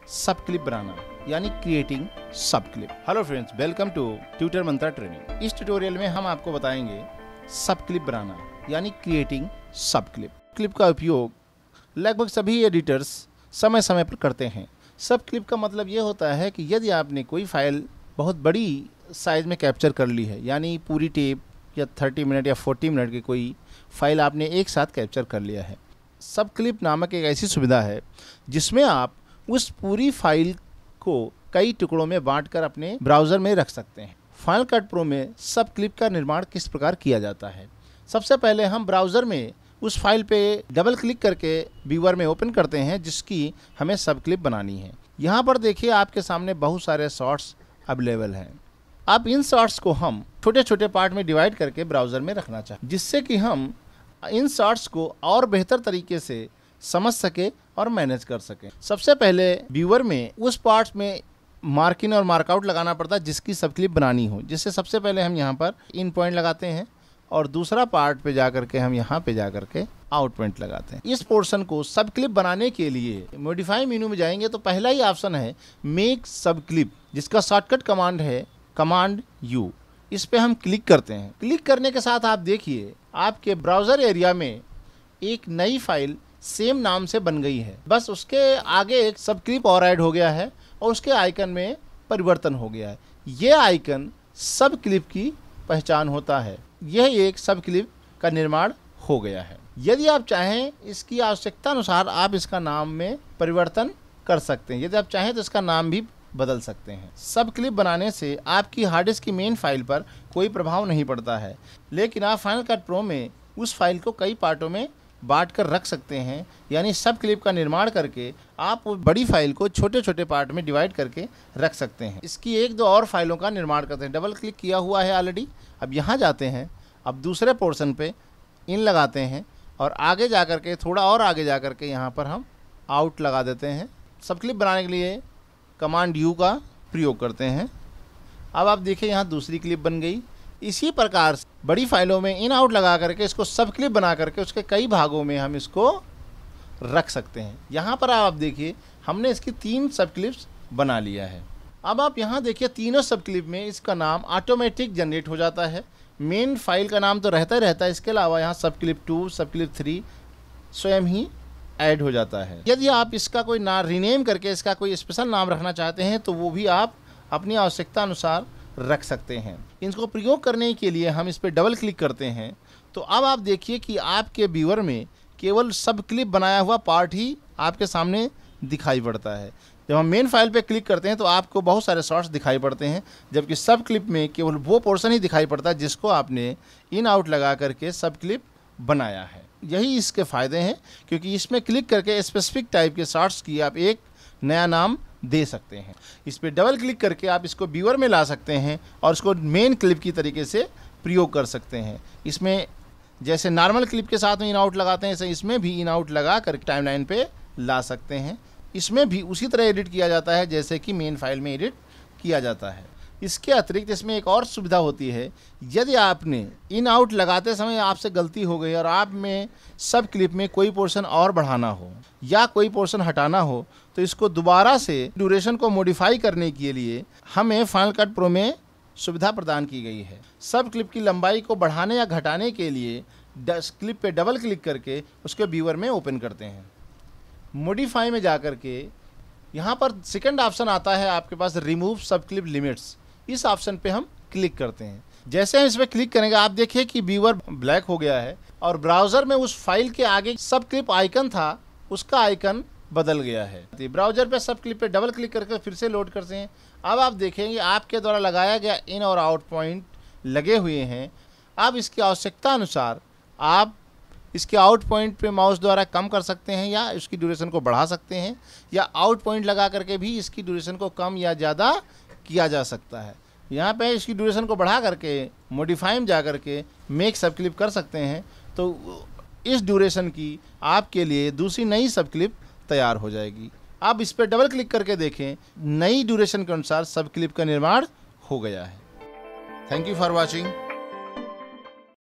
सब क्लिप बनाना यानी creating sub clip. Hello friends, welcome to Tutor Mantra training. इस tutorial में हम आपको बताएंगे सब क्लिप बनाना यानी क्रिएटिंग सब क्लिप। क्लिप का उपयोग लगभग सभी एडिटर्स समय समय पर करते हैं। सब क्लिप का मतलब ये होता है कि यदि आपने कोई फाइल बहुत बड़ी साइज में कैप्चर कर ली है, यानी पूरी टेप या 30 मिनट या 40 मिनट की कोई फाइल आपने एक साथ कैप्चर कर लिया है। सब क्लिप नामक एक ऐसी सुविधा है जिसमें आप उस पूरी फाइल को कई टुकड़ों में बांटकर अपने ब्राउज़र में रख सकते हैं। फाइनल कट प्रो में सब क्लिप का निर्माण किस प्रकार किया जाता है। सबसे पहले हम ब्राउज़र में उस फाइल पे डबल क्लिक करके व्यूअर में ओपन करते हैं जिसकी हमें सब क्लिप बनानी है। यहाँ पर देखिए आपके सामने बहुत सारे शॉर्ट्स अवेलेबल हैं। अब इन शॉर्ट्स को हम छोटे छोटे पार्ट में डिवाइड करके ब्राउज़र में रखना चाहते हैं जिससे कि हम इन शॉर्ट्स को और बेहतर तरीके से समझ सके और मैनेज कर सकें। सबसे पहले व्यूअर में उस पार्ट्स में मार्क इन और मार्कआउट लगाना पड़ता है जिसकी सब क्लिप बनानी हो। जिससे सबसे पहले हम यहाँ पर इन पॉइंट लगाते हैं और दूसरा पार्ट पे जा करके हम यहाँ पे जा करके आउट पॉइंट लगाते हैं। इस पोर्शन को सब क्लिप बनाने के लिए मॉडिफाई मेनू में जाएंगे तो पहला ही ऑप्शन है मेक सब क्लिप, जिसका शॉर्टकट कमांड है कमांड यू। इस पे हम क्लिक करते हैं। क्लिक करने के साथ आप देखिए आपके ब्राउज़र एरिया में एक नई फाइल सेम नाम से बन गई है। बस उसके आगे एक सब क्लिप और ऐड हो गया है और उसके आइकन में परिवर्तन हो गया है। ये आइकन सब क्लिप की पहचान होता है। यह एक सब क्लिप का निर्माण हो गया है। यदि आप चाहें इसकी आवश्यकता अनुसार आप इसका नाम में परिवर्तन कर सकते हैं। यदि आप चाहें तो इसका नाम भी बदल सकते हैं। सब क्लिप बनाने से आपकी हार्ड डिस्क की मेन फाइल पर कोई प्रभाव नहीं पड़ता है, लेकिन आप फाइनल कट प्रो में उस फाइल को कई पार्टों में बांट कर रख सकते हैं। यानी सब क्लिप का निर्माण करके आप बड़ी फाइल को छोटे छोटे पार्ट में डिवाइड करके रख सकते हैं। इसकी एक दो और फाइलों का निर्माण करते हैं। डबल क्लिक किया हुआ है ऑलरेडी। अब यहाँ जाते हैं, अब दूसरे पोर्शन पे इन लगाते हैं और आगे जा कर के थोड़ा और आगे जा कर के यहाँ पर हम आउट लगा देते हैं। सब क्लिप बनाने के लिए कमांड यू का प्रयोग करते हैं। अब आप देखिए यहाँ दूसरी क्लिप बन गई। इसी प्रकार से बड़ी फाइलों में इन आउट लगा करके इसको सब क्लिप बना करके उसके कई भागों में हम इसको रख सकते हैं। यहाँ पर आप देखिए हमने इसकी 3 सब क्लिप्स बना लिया है। अब आप यहाँ देखिए तीनों सब क्लिप में इसका नाम ऑटोमेटिक जनरेट हो जाता है। मेन फाइल का नाम तो रहता ही रहता है, इसके अलावा यहाँ सब क्लिप 2 सब क्लिप 3 स्वयं ही ऐड हो जाता है। यदि आप इसका कोई नाम रीनेम करके इसका कोई स्पेशल नाम रखना चाहते हैं तो वो भी आप अपनी आवश्यकता अनुसार रख सकते हैं। इनको प्रयोग करने के लिए हम इस पर डबल क्लिक करते हैं तो अब आप देखिए कि आपके व्यूअर में केवल सब क्लिप बनाया हुआ पार्ट ही आपके सामने दिखाई पड़ता है। जब हम मेन फाइल पे क्लिक करते हैं तो आपको बहुत सारे शॉर्ट्स दिखाई पड़ते हैं, जबकि सब क्लिप में केवल वो पोर्शन ही दिखाई पड़ता है जिसको आपने इन आउट लगा करके सब क्लिप बनाया है। यही इसके फ़ायदे हैं, क्योंकि इसमें क्लिक करके स्पेसिफिक टाइप के शॉर्ट्स की आप एक नया नाम दे सकते हैं। इस पर डबल क्लिक करके आप इसको व्यूअर में ला सकते हैं और इसको मेन क्लिप की तरीके से प्रयोग कर सकते हैं। इसमें जैसे नॉर्मल क्लिप के साथ में इन आउट लगाते हैं, ऐसे इसमें भी इन आउट लगा कर टाइमलाइन पे ला सकते हैं। इसमें भी उसी तरह एडिट किया जाता है जैसे कि मेन फाइल में एडिट किया जाता है। इसके अतिरिक्त इसमें एक और सुविधा होती है। यदि आपने इन आउट लगाते समय आपसे गलती हो गई और आप में सब क्लिप में कोई पोर्शन और बढ़ाना हो या कोई पोर्शन हटाना हो तो इसको दोबारा से ड्यूरेशन को मॉडिफाई करने के लिए हमें फाइनल कट प्रो में सुविधा प्रदान की गई है। सब क्लिप की लंबाई को बढ़ाने या घटाने के लिए क्लिप पे डबल क्लिक करके उसके व्यूअर में ओपन करते हैं। मॉडिफाई में जा कर के यहाँ पर सेकंड ऑप्शन आता है आपके पास रिमूव सब क्लिप लिमिट्स। इस ऑप्शन पे हम क्लिक करते हैं। जैसे हम इस पर क्लिक करेंगे आप देखिए कि व्यूअर ब्लैक हो गया है और ब्राउज़र में उस फाइल के आगे सब क्लिप आइकन था उसका आइकन बदल गया है। ब्राउज़र पे सब क्लिप पे डबल क्लिक करके फिर से लोड करते हैं। अब आप देखेंगे आपके द्वारा लगाया गया इन और आउट पॉइंट लगे हुए हैं। अब इसकी आवश्यकता अनुसार आप इसके आउट पॉइंट पे माउस द्वारा कम कर सकते हैं या इसकी ड्यूरेशन को बढ़ा सकते हैं, या आउट पॉइंट लगा करके भी इसकी ड्यूरेशन को कम या ज़्यादा किया जा सकता है। यहाँ पे इसकी ड्यूरेशन को बढ़ा करके मॉडिफाई में जा करके मेक सब क्लिप कर सकते हैं तो इस ड्यूरेशन की आपके लिए दूसरी नई सब क्लिप तैयार हो जाएगी। आप इस पर डबल क्लिक करके देखें, नई ड्यूरेशन के अनुसार सब क्लिप का निर्माण हो गया है। Thank you for watching.